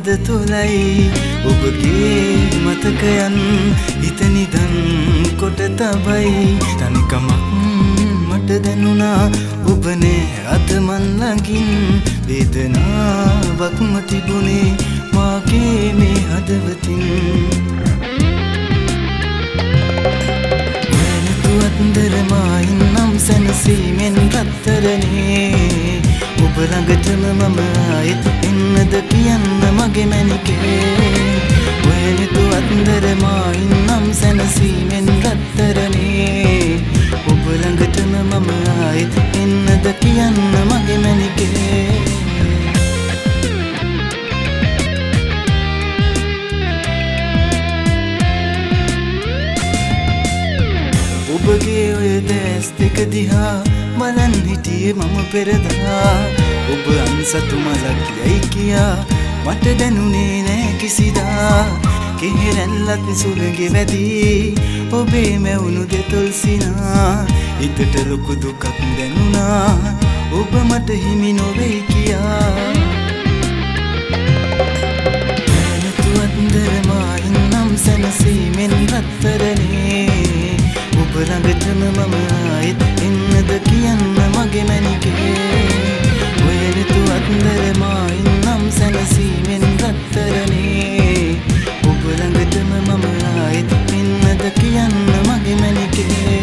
හද තුලයි ඔබගේ මතකයන් හිත නිදන් කොට තබයි තනිකමක් මට දැනුණා ඔබ නේ අද මන් ළඟින් වේදනාවක්ම තිබුණේ මාගේ මේ හදවතින් අන්දරමායින් නම් සැනසීමෙන් රත්තරනේ ඔබ ළඟටම මම ආයෙත් එන්නද කියන්න මගේ මැනිකේ ඔයනතු අන්දරමායින් නම් සැනසීමෙන් රත්තරනේ ඔබ ළඟටම මම ආයෙත් එන්නද කියන්න මගේ මැනිකේ ඔබගේ ඔය දැස් දෙක දිහා බලන් හිටියේ මම පෙරදා ඔබ අන්සතු මලක් යයි කියා මට දැනුනේ නෑ කිසිදා කෙහෙරැල්ලත් සුළඟේ වැදී ඔබේ මැවුණු දෙතොල් සිනා හිතට ලොකු දුකක් දැනුණා ඔබ මට හිමි නොවෙයි කියා අන්දරමායින් නම් සැනසීමෙන් රත්තරනේ ඔබ ළඟටම මම ආයෙත් එන්නද කියන්න මගේ මැනිකේ ඔයනතු අන්දරමායින් නම් සැනසීමෙන් රත්තරනේ ඔබ ළඟටම මම ආයෙත් එන්නද කියන්න මගේ මැනිකේ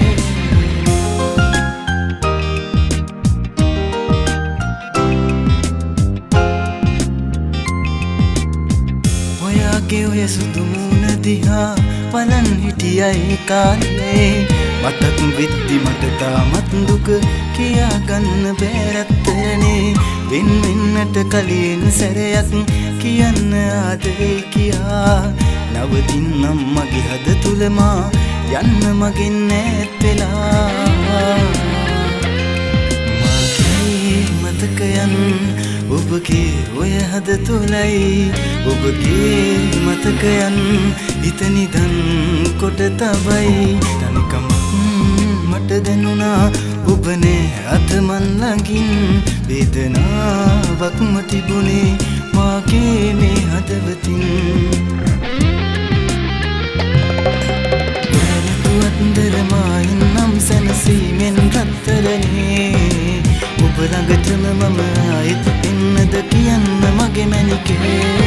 ඔයාගේ ඔය සුදු මූණ දිහා බලන් හිටියයි කාලේ මතක් වෙද්දි මට තාමත් දුක කියා ගන්න බෑ රත්තරනේ වෙන් වෙන්නට කලින් සැරයක් කියන්න ආදරේ කියා නවතින්නම් මගේ හද තුල මා යන්න මගෙන් ඈත් වෙලා මගේ මතකයන් ඔබගේ ඔය හද තුලයි ඔබගේ මතකයන් හිත නිදන් කොට තබයි තනිකමක් මට දැනුණා ඔබ නේ අද මන් ළඟින් වේදනාවක්ම තිබුණේ මාගේ මේ හදවතින් අන්දරමායින් නම් සැනසීමෙන් රත්තරනේ ඔබ ළඟටම මම ආයෙත් එන්නද කියන්න මගේ මැනිකේ